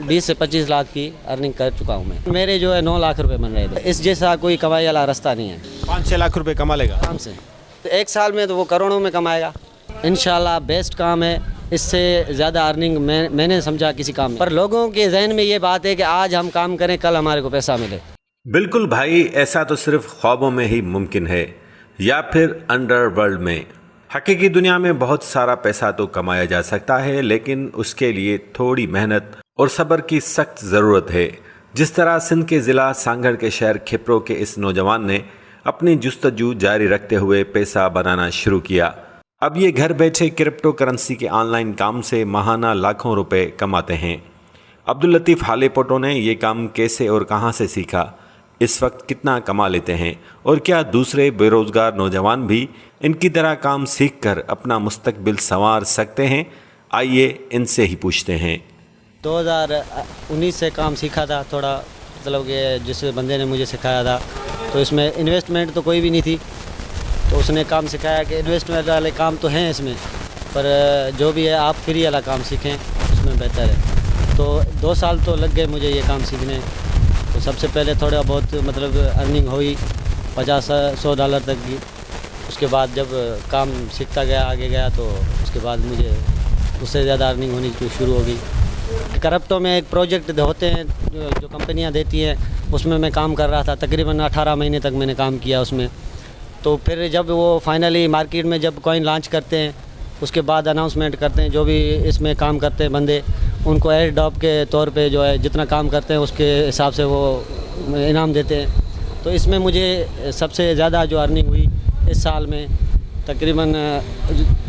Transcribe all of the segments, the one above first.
20 से 25 लाख की अर्निंग कर चुका हूँ मैं। मेरे जो है 9 लाख रुपए बन रहे थे। इस जैसा कोई कमाई वाला रास्ता नहीं है। 5-6 लाख रुपए कमा लेगा आराम से। तो एक साल में तो वो करोड़ों में कमाएगा इंशाल्लाह। बेस्ट काम है, इससे ज़्यादा अर्निंग मैंने समझा किसी काम में। पर लोगों के जहन में ये बात है कि आज हम काम करें, कल हमारे को पैसा मिले। बिल्कुल भाई, ऐसा तो सिर्फ ख्वाबों में ही मुमकिन है या फिर अंडरवर्ल्ड में। हकीकी दुनिया में बहुत सारा पैसा तो कमाया जा सकता है, लेकिन उसके लिए थोड़ी मेहनत और सब्र की सख्त ज़रूरत है। जिस तरह सिंध के ज़िला सांगड़ के शहर खिपरो के इस नौजवान ने अपनी जुस्तजू जारी रखते हुए पैसा बनाना शुरू किया। अब ये घर बैठे क्रिप्टो करेंसी के ऑनलाइन काम से माहाना लाखों रुपए कमाते हैं। अब्दुल लतीफ़ हालेपोटो ने ये काम कैसे और कहाँ से सीखा, इस वक्त कितना कमा लेते हैं और क्या दूसरे बेरोज़गार नौजवान भी इनकी तरह काम सीखकर अपना मुस्तकबिल संवार सकते हैं? आइए इनसे ही पूछते हैं। 2019 से काम सीखा था थोड़ा, मतलब कि जिस बंदे ने मुझे सिखाया था, तो इसमें इन्वेस्टमेंट तो कोई भी नहीं थी। तो उसने काम सिखाया कि इन्वेस्टमेंट वाले काम तो हैं इसमें, पर जो भी है आप फ्री वाला काम सीखें, उसमें बेहतर है। तो 2 साल तो लग गए मुझे ये काम सीखने। तो सबसे पहले थोड़ा बहुत मतलब अर्निंग हुई $50-100 तक की। उसके बाद जब काम सीखता गया, आगे गया, तो उसके बाद मुझे उससे ज़्यादा अर्निंग होनी शुरू हो गई। क्रिप्टो में एक प्रोजेक्ट होते हैं जो कंपनियां देती हैं, उसमें मैं काम कर रहा था। तकरीबन 18 महीने तक मैंने काम किया उसमें। तो फिर जब वो फाइनली मार्केट में जब कॉइन लॉन्च करते हैं, उसके बाद अनाउंसमेंट करते हैं, जो भी इसमें काम करते हैं बंदे, उनको एयर ड्रॉप के तौर पे जो है जितना काम करते हैं उसके हिसाब से वो इनाम देते हैं। तो इसमें मुझे सबसे ज़्यादा जो अर्निंग हुई इस साल में, तकरीबन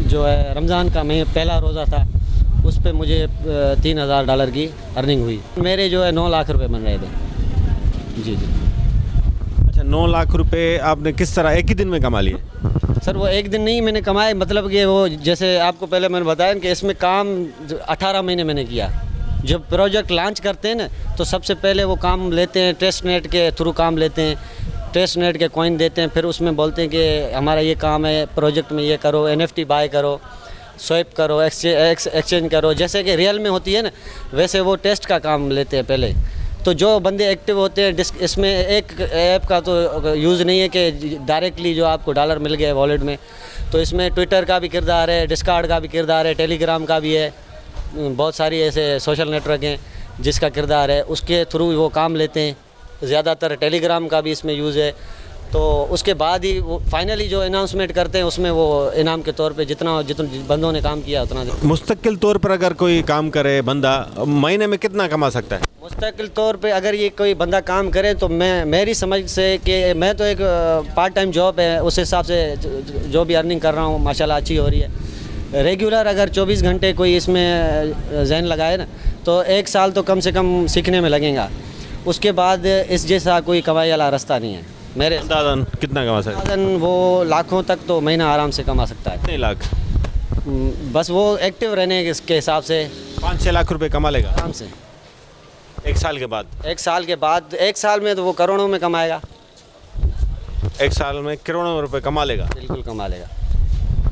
जो है रमज़ान का पहला रोज़ा था, उस पे मुझे $3000 की अर्निंग हुई। मेरे जो है 9 लाख रुपए बन रहे थे। जी। अच्छा, 9 लाख रुपए आपने किस तरह एक ही दिन में कमा लिए? सर वो एक दिन नहीं मैंने कमाए, मतलब कि वो जैसे आपको पहले मैंने बताया कि इसमें काम 18 महीने मैंने किया। जब प्रोजेक्ट लॉन्च करते हैं ना, तो सबसे पहले वो काम लेते हैं, टेस्ट नेट के थ्रू काम लेते हैं, टेस्ट नेट के कॉइन देते हैं। फिर उसमें बोलते हैं कि हमारा ये काम है, प्रोजेक्ट में ये करो, NFT बाय करो, स्वैप करो, एक्सचेंज करो, जैसे कि रियल में होती है ना, वैसे वो टेस्ट का काम लेते हैं पहले। तो जो बंदे एक्टिव होते हैं इसमें एक ऐप का तो यूज़ नहीं है कि डायरेक्टली जो आपको डॉलर मिल गया वॉलेट में। तो इसमें ट्विटर का भी किरदार है, डिस्कॉर्ड का भी किरदार है, टेलीग्राम का भी है, बहुत सारी ऐसे सोशल नेटवर्क हैं जिसका किरदार है, उसके थ्रू वो काम लेते हैं। ज़्यादातर टेलीग्राम का भी इसमें यूज़ है। तो उसके बाद ही वो फाइनली जो अनाउंसमेंट करते हैं, उसमें वो इनाम के तौर पे जितना बंदों ने काम किया उतना। मुस्तकिल तौर पर अगर कोई काम करे बंदा, महीने में कितना कमा सकता है? मुस्तकिल तौर पे अगर ये कोई बंदा काम करे तो मेरी समझ से कि मैं तो एक पार्ट टाइम जॉब है, उस हिसाब से जो भी अर्निंग कर रहा हूँ माशाल्लाह अच्छी हो रही है। रेगुलर अगर 24 घंटे कोई इसमें जहन लगाए ना, तो 1 साल तो कम से कम सीखने में लगेगा। उसके बाद इस जैसा कोई कमाई वाला रास्ता नहीं है। मेरे अंदाज़न कितना कमा सकता है? वो लाखों तक तो महीना आराम से कमा सकता है। कितने लाख? बस वो एक्टिव रहने के हिसाब से 5-6 लाख रुपए कमा लेगा आराम से। 1 साल के बाद? 1 साल के बाद, 1 साल में तो वो करोड़ों में कमाएगा। 1 साल में करोड़ों रुपए कमा लेगा? बिल्कुल कमा लेगा।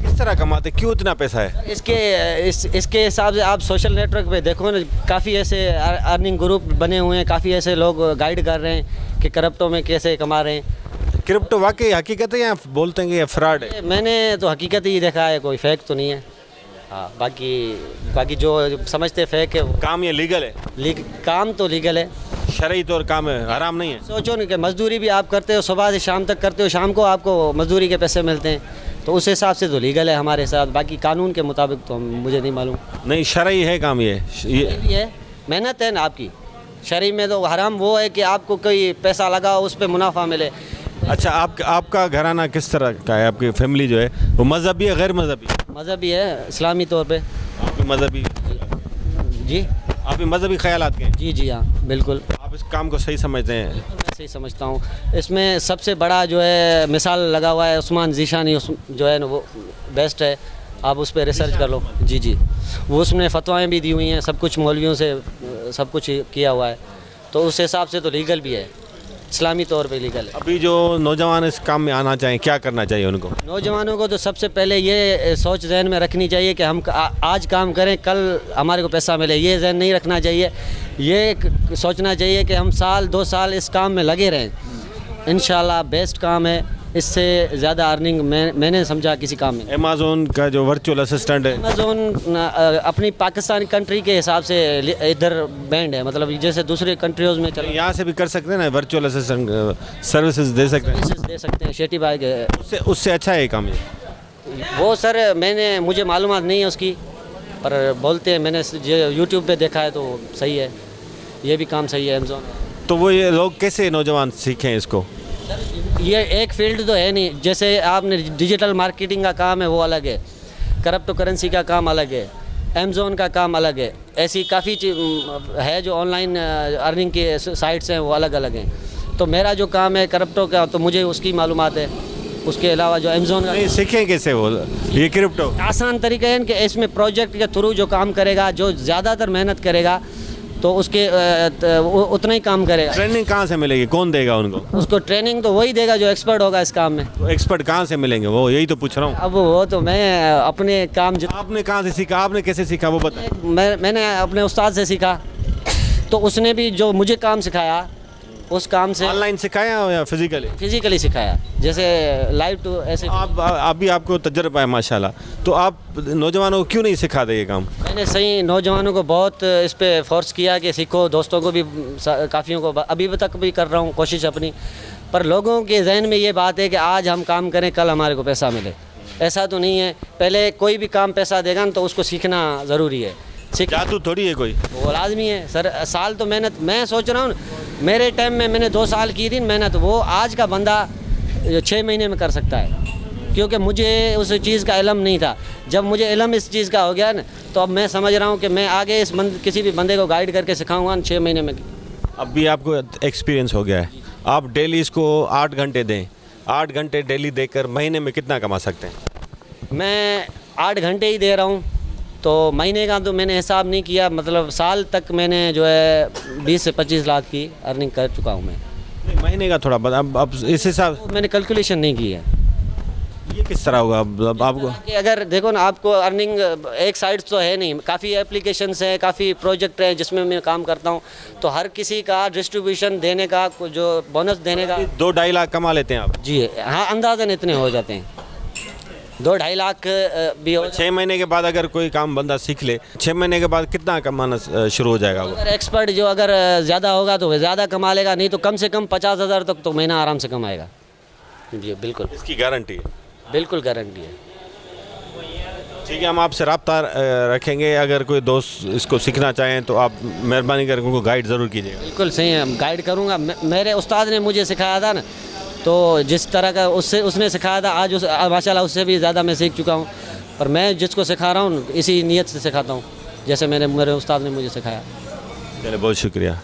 किस तरह कमाते, क्यों इतना पैसा है? इसके हिसाब से आप सोशल नेटवर्क पे देखो ना, काफ़ी ऐसे अर्निंग ग्रुप बने हुए हैं, काफ़ी ऐसे लोग गाइड कर रहे हैं कि क्रिप्टो में कैसे कमा रहे हैं। क्रिप्टो वाकई हकीकत है या बोलते हैं कि ये फ्रॉड है? मैंने तो हकीकत ही देखा है, कोई फेक तो नहीं है। हाँ, बाकी जो समझते फेक है वो। काम ये लीगल है? काम तो लीगल है, शरई तौर काम है, हराम नहीं है। सोचो नहीं कि मजदूरी भी आप करते हो, सुबह से शाम तक करते हो, शाम को आपको मजदूरी के पैसे मिलते हैं, तो उस हिसाब से तो लीगल है हमारे साथ। बाकी कानून के मुताबिक तो मुझे नहीं मालूम। नहीं, शरई है काम ये भी है, मेहनत है ना आपकी। शरीर में तो हराम वो है कि आपको कोई पैसा लगाओ, उस पर मुनाफा मिले। अच्छा, आपका घराना किस तरह का है? आपकी फैमिली जो है वो मजहबी है, गैर मजहबी? मजहबी है, इस्लामी तौर पे। आप भी मजहबी? जी, आप भी मजहबी ख्यालात के हैं? जी हाँ, बिल्कुल। आप इस काम को सही समझते हैं? मैं सही समझता हूँ। इसमें सबसे बड़ा जो है मिसाल लगा हुआ है उस्मान ज़ीशानी, जो है ना वो बेस्ट है। आप उस पर रिसर्च कर लो। जी, वो उसने फतवाएँ भी दी हुई हैं, सब कुछ मौलवियों से सब कुछ किया हुआ है, तो उस हिसाब से तो लीगल भी है। इस्लामी तौर पे लीगल है। अभी जो नौजवान इस काम में आना चाहें क्या करना चाहिए उनको? नौजवानों को तो सबसे पहले ये सोच जहन में रखनी चाहिए कि हम आज काम करें, कल हमारे को पैसा मिले, ये जहन नहीं रखना चाहिए। ये सोचना चाहिए कि हम साल 2 साल इस काम में लगे रहें, इंशाल्लाह बेस्ट काम है। इससे ज़्यादा अर्निंग मैंने समझा किसी काम में। अमेज़न का जो वर्चुअल असिस्टेंट है, अमेज़न अपनी पाकिस्तान कंट्री के हिसाब से इधर बैंड है, मतलब जैसे दूसरे कंट्रीज़ में चल यहाँ से भी कर सकते हैं ना, वर्चुअल असिस्टेंट सर्विसेज दे सकते हैं। दे सकते हैं। शेटी भाई उससे अच्छा है ये काम ये। वो सर मुझे मालूमात नहीं है उसकी, पर बोलते हैं, मैंने यूट्यूब पे देखा है तो सही है, ये भी काम सही है अमेज़न। तो वो ये लोग कैसे नौजवान सीखें इसको? ये एक फील्ड तो है नहीं, जैसे आपने डिजिटल मार्केटिंग का काम है वो अलग है, क्रिप्टो करेंसी का काम अलग है, अमेज़न का काम अलग है, ऐसी काफ़ी है जो ऑनलाइन अर्निंग के साइट्स हैं वो अलग अलग हैं। तो मेरा जो काम है क्रिप्टो का, तो मुझे उसकी मालूमात है। उसके अलावा जो अमेज़न का, नहीं सीखें कैसे वो ये क्रिप्टो? आसान तरीका है कि इसमें प्रोजेक्ट के थ्रू जो काम करेगा, जो ज़्यादातर मेहनत करेगा तो उसके उतना ही काम करेगा। ट्रेनिंग कहाँ से मिलेगी, कौन देगा उनको? उसको ट्रेनिंग तो वही देगा जो एक्सपर्ट होगा इस काम में। तो एक्सपर्ट कहाँ से मिलेंगे, वो यही तो पूछ रहा हूँ। अब वो तो मैं अपने काम आपने कहाँ से सीखा, आपने कैसे सीखा वो बताएं। मैंने अपने उस्ताद से सीखा, तो उसने भी जो मुझे काम सिखाया उस काम से ऑनलाइन सिखाया या फिजिकली सिखाया, जैसे लाइव टू ऐसे। आप अभी आपको तजर्बा है माशाल्लाह, तो आप नौजवानों को क्यों नहीं सिखाते ये काम? मैंने सही नौजवानों को बहुत इस पे फोर्स किया कि सीखो, दोस्तों को भी काफ़ियों को अभी तक भी कर रहा हूँ कोशिश अपनी, पर लोगों के जहन में ये बात है कि आज हम काम करें कल हमारे को पैसा मिले। ऐसा तो नहीं है, पहले कोई भी काम पैसा देगा ना तो उसको सीखना ज़रूरी है। जादू थोड़ी है कोई, वो लाजमी है सर। साल तो मेहनत, मैं सोच रहा हूँ मेरे टाइम में मैंने 2 साल की थी मेहनत, वो आज का बंदा 6 महीने में कर सकता है, क्योंकि मुझे उस चीज़ का इल्म नहीं था। जब मुझे इल्म इस चीज़ का हो गया ना, तो अब मैं समझ रहा हूँ कि मैं आगे किसी भी बंदे को गाइड करके सिखाऊंगा 6 महीने में। अब भी आपको एक्सपीरियंस हो गया है, आप डेली इसको 8 घंटे दें, 8 घंटे डेली देकर महीने में कितना कमा सकते हैं? मैं 8 घंटे ही दे रहा हूँ, तो महीने का तो मैंने हिसाब नहीं किया, मतलब साल तक मैंने जो है 20 से 25 लाख की अर्निंग कर चुका हूँ मैं। महीने का थोड़ा अब इस हिसाब मैंने कैलकुलेशन नहीं की है। ये किस तरह होगा अब आपको? कि अगर देखो ना, आपको अर्निंग एक साइड तो है नहीं, काफ़ी एप्लीकेशंस हैं, काफ़ी प्रोजेक्ट हैं जिसमें मैं काम करता हूँ, तो हर किसी का डिस्ट्रीब्यूशन देने का, जो बोनस देने का 2-2.5 लाख कमा लेते हैं आप? जी हाँ, अंदाज़न इतने हो जाते हैं, 2-2.5 लाख भी हो। 6 महीने के बाद अगर कोई काम बंदा सीख ले, 6 महीने के बाद कितना कमाना शुरू हो जाएगा वो? अगर एक्सपर्ट जो अगर ज़्यादा होगा तो वह ज़्यादा कमा लेगा, नहीं तो कम से कम 50,000 तक तो महीना आराम से कमाएगा। जी बिल्कुल, इसकी गारंटी है? बिल्कुल गारंटी है। ठीक है, हम आपसे रब्ता रखेंगे, अगर कोई दोस्त इसको सीखना चाहें तो आप मेहरबानी करके उनको गाइड ज़रूर कीजिएगा। बिल्कुल सही है, गाइड करूँगा। मेरे उस्ताद ने मुझे सिखाया था ना, तो जिस तरह का उसने सिखाया था, आज माशाल्लाह उससे भी ज़्यादा मैं सीख चुका हूँ। पर मैं जिसको सिखा रहा हूँ इसी नीयत से सिखाता हूँ, जैसे मेरे उस्ताद ने मुझे सिखाया। चलिए, बहुत शुक्रिया।